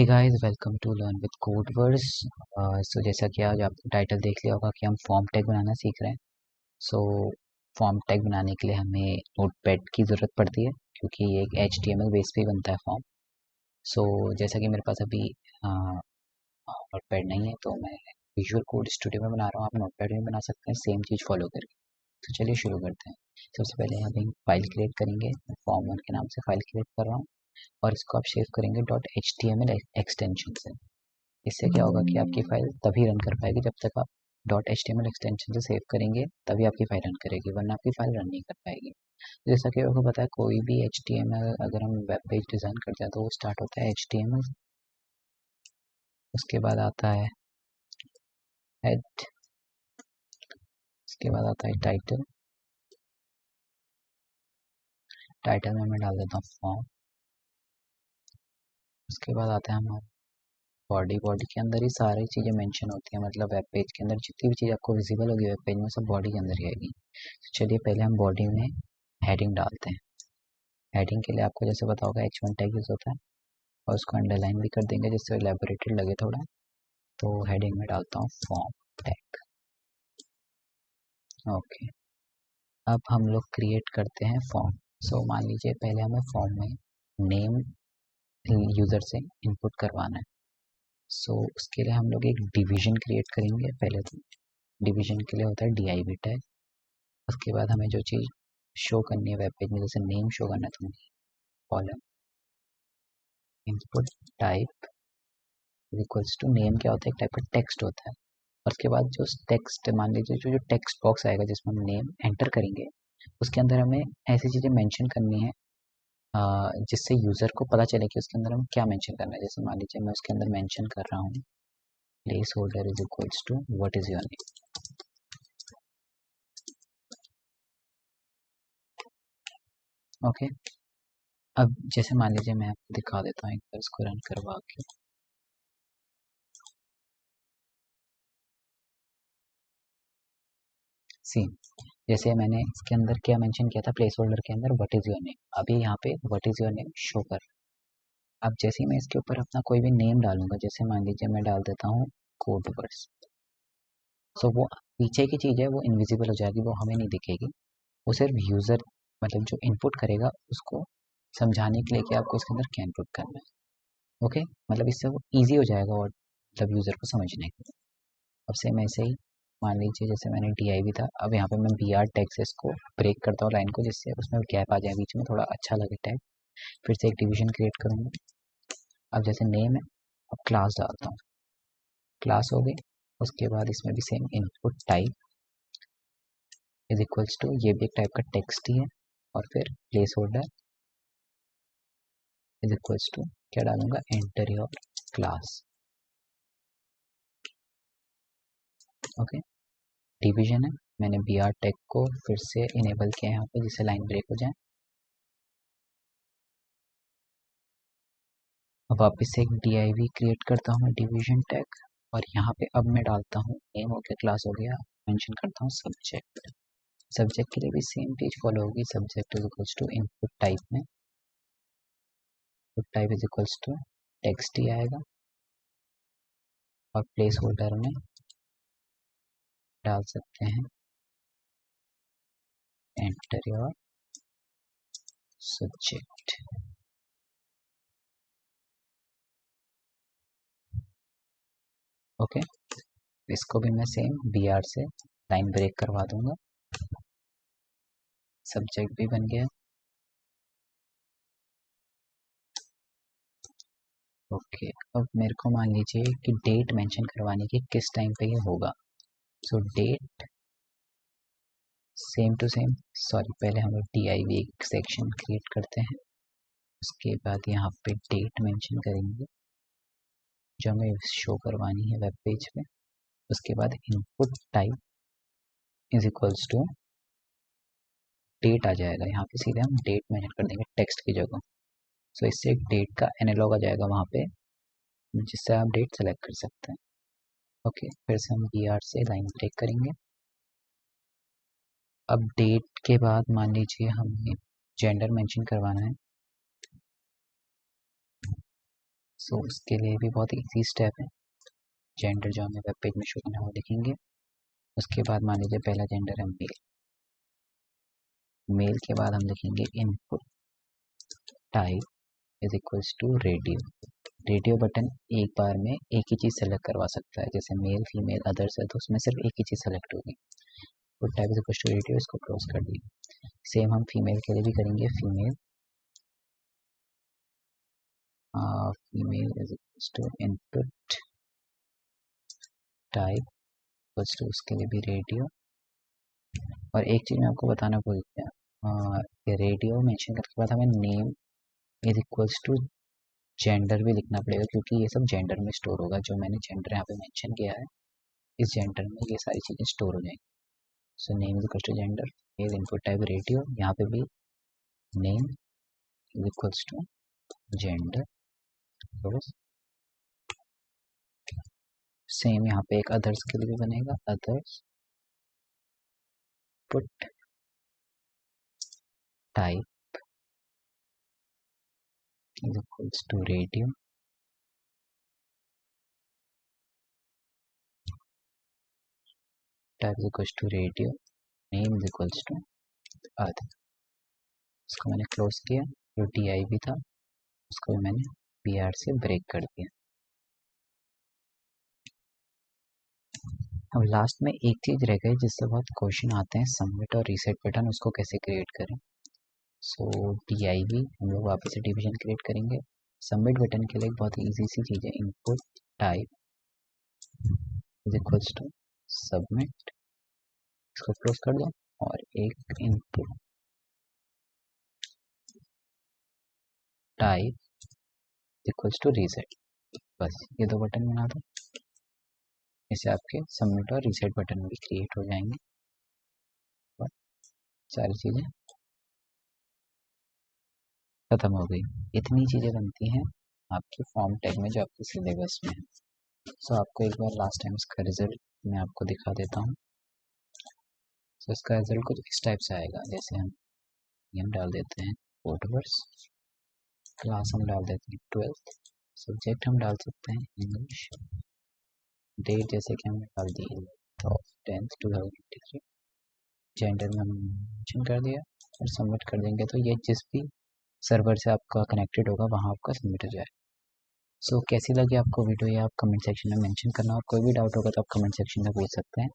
Guys, welcome to learn with codewords. So जैसा कि आज आपने टाइटल देख लिया होगा कि हम फॉर्म टैग बनाना सीख रहे हैं। सो फॉर्म टैग बनाने के लिए हमें नोटपैड की ज़रूरत पड़ती है, क्योंकि ये एक HTML बेस पे ही बनता है फॉर्म। सो जैसा कि मेरे पास अभी नोटपैड नहीं है, तो मैं विजुअल कोड स्टूडियो में बना रहा हूँ। आप नोटपैड में बना सकते हैं सेम चीज़ फॉलो करके। तो चलिए शुरू करते हैं। सबसे पहले हम एक फाइल क्रिएट करेंगे। फॉर्म वन के नाम से फाइल क्रिएट कर रहा हूँ और इसको आप सेव करेंगे .html एक्सटेंशन से। इससे क्या होगा कि आपकी फ़ाइल तभी रन कर पाएगी जब तक आप .html एक्सटेंशन से सेव करेंगे, तभी आपकी फ़ाइल रन करेगी, वरना आपकी फ़ाइल रन नहीं कर पाएगी। जैसा कि आपको पता है, कोई भी HTML अगर हम वेब पेज डिज़ाइन करते हैं तो वो स्टार्ट होता है HTML, उसके बाद आता है हेड, उसके बाद आता है टाइटल। टाइटल में मैं डाल देता हूँ फॉर्म। उसके बाद आता है हमारा बॉडी। बॉडी के अंदर ही सारी चीज़ें मेंशन होती हैं, मतलब वेब पेज के अंदर जितनी भी चीज़ आपको विजिबल होगी वेब पेज में, सब बॉडी के अंदर ही आएगी। तो चलिए पहले हम बॉडी में हेडिंग डालते हैं। हेडिंग के लिए आपको जैसे पता होगा H1 टैग यूज़ होता है, और उसको अंडरलाइन भी कर देंगे जिससे एलेबोरेटेड लगे थोड़ा। तो हेडिंग में डालता हूँ फॉर्म टैग। ओके, अब हम लोग क्रिएट करते हैं फॉर्म। सो मान लीजिए पहले हमें फॉर्म में नेम यूज़र से इनपुट करवाना है। सो उसके लिए हम लोग एक डिवीजन क्रिएट करेंगे। पहले तो डिवीजन के लिए होता है div टैग। उसके बाद हमें जो चीज़ शो करनी है वेब पेज में, जैसे नेम शो करना है तो column input type equals to name. क्या होता है? एक टाइप का टेक्स्ट होता है। और उसके बाद जो टेक्स्ट, मान लीजिए जो जो टेक्स्ट बॉक्स आएगा जिसमें हम नेम एंटर करेंगे, उसके अंदर हमें ऐसी चीज़ें मेंशन करनी है जिससे यूज़र को पता चले कि उसके अंदर हम क्या मेंशन करना है। जैसे मान लीजिए मैं उसके अंदर मेंशन कर रहा हूँ placeholder is equals to what is your name. Okay, अब जैसे मान लीजिए मैं आपको दिखा देता हूँ एक बार इसको रन करवा के। सी, जैसे मैंने इसके अंदर क्या मेंशन किया था प्लेस होल्डर के अंदर, व्हाट इज़ योर नेम। अभी यहाँ पे what is your name show कर। अब जैसे ही मैं इसके ऊपर अपना कोई भी नेम डालूंगा, जैसे मान लीजिए मैं डाल देता हूँ कोडवर्ड्स, सो वो पीछे की चीज़ है वो इनविजिबल हो जाएगी, वो हमें नहीं दिखेगी। वो सिर्फ यूज़र, मतलब जो इनपुट करेगा उसको समझाने के लिए कि आपको इसके अंदर क्या इनपुट करना है। ओके, मतलब इससे वो ईजी हो जाएगा और मतलब यूज़र को समझने के लिए। अब सेम ऐसे ही मान लीजिए जैसे मैंने div था, अब यहाँ पे मैं br टैग से इसको ब्रेक करता हूँ लाइन को, जिससे उसमें गैप आ जाए बीच में, थोड़ा अच्छा लगे टैग। फिर से एक डिवीजन क्रिएट करूँगा। अब जैसे नेम है, अब क्लास डालता हूँ, क्लास हो गई। उसके बाद इसमें भी same input type is equals to, ये भी एक टाइप का टेक्स्ट ही है, और फिर placeholder is equals to क्या डालूंगा, enter your class. Okay, division है, मैंने br टैग को फिर से इनेबल किया यहाँ पे जिससे लाइन ब्रेक हो जाए। अब वापस से एक div क्रिएट करता हूँ मैं डिवीजन टैग, और यहाँ पे अब मैं डालता हूँ नेम हो गया, क्लास हो गया, मेंशन करता हूँ सब्जेक्ट। सब्जेक्ट के लिए भी सेम चीज फॉलो होगी। Subject is equals to input type में, input type is equals to text ही आएगा, और प्लेस होल्डर में डाल सकते हैं एंटर योर सब्जेक्ट। ओके, इसको भी मैं सेम br से लाइन ब्रेक करवा दूंगा। सब्जेक्ट भी बन गया। ओके, अब मेरे को मान लीजिए कि डेट मेंशन करवानी कि किस टाइम पे ये होगा। So date same to same, sorry पहले हम लोग div एक सेक्शन क्रिएट करते हैं। उसके बाद यहाँ पे डेट मेंशन करेंगे जो हमें शो करवानी है वेब पेज पे। उसके बाद input type is equals to date आ जाएगा, यहाँ पे सीधे हम डेट मेंशन कर देंगे टेक्स्ट की जगह। सो इससे एक डेट का एनालॉग आ जाएगा वहाँ पे, जिससे आप डेट सेलेक्ट कर सकते हैं। ओके, फिर से हम br से लाइन ब्रेक करेंगे। अब डेट के बाद मान लीजिए हमें जेंडर मेंशन करवाना है। सो उसके लिए भी बहुत इजी स्टेप है। जेंडर जो हमें वेब पेज में शो करना है वो लिखेंगे। उसके बाद मान लीजिए पहला जेंडर है मेल। मेल के बाद हम लिखेंगे input type is equals to radio. Radio button एक बार में एक ही चीज़ सेलेक्ट करवा सकता है, जैसे मेल फीमेल अदर्स है तो उसमें सिर्फ एक ही चीज़ सेलेक्ट होगी। Input type is equals to radio, इसको क्लोज कर दिए। सेम हम फीमेल के लिए भी करेंगे। Female is equals to input type equals to उसके लिए भी रेडियो। और एक चीज़ मैं आपको बताना भूल गया, ये रेडियो मेंशन करने के बाद हमें name is equals to gender भी लिखना पड़ेगा, क्योंकि ये सब जेंडर में स्टोर होगा। जो मैंने जेंडर यहाँ पे मेंशन किया है, इस जेंडर में ये सारी चीज़ें स्टोर हो जाएंगी। So name is equals to gender, male input type radio, यहाँ पे भी name is equals to gender. Same यहाँ पे एक अदर्स के लिए भी बनेगा, others put type is equals to radio, type is equals to radio, name is equals to other. इसको मैंने क्लोज किया। जो टी भी था उसको भी मैंने पी से ब्रेक कर दिया। अब लास्ट में एक चीज़ रह गई जिससे बहुत क्वेश्चन आते हैं, सबमिट और रीसेट बटन, उसको कैसे क्रिएट करें। सो भी हम लोग वापस से डिवीजन क्रिएट करेंगे। सबमिट बटन के लिए एक बहुत ईजी सी चीज़ है, input type is equals to submit, इसको क्लोज कर दो, और एक input type equals to reset. बस ये दो बटन बना दो, इससे आपके सबमिट और रीसेट बटन भी क्रिएट हो जाएंगे और सारी चीज़ें खत्म हो गई। इतनी चीज़ें बनती हैं आपके फॉर्म टैग में जो आपके सिलेबस में है। सो आपको एक बार लास्ट टाइम इसका रिजल्ट मैं आपको दिखा देता हूँ। सो इसका रिजल्ट कुछ इस टाइप से आएगा, जैसे हम डाल देते हैं कोडवर्स, क्लास हम डाल देते हैं 12th, सब्जेक्ट हम डाल सकते हैं इंग्लिश, डेट जैसे कि हमने डाल दी 10th 2023, जेंडर में हमने मेंशन कर दिया और सबमिट कर देंगे तो ये जिस भी सर्वर से आपका कनेक्टेड होगा वहाँ आपका सबमिट हो जाए। सो कैसी लगी आपको वीडियो, ये आप कमेंट सेक्शन में मेंशन करना, और कोई भी डाउट होगा तो आप कमेंट सेक्शन में पूछ सकते हैं।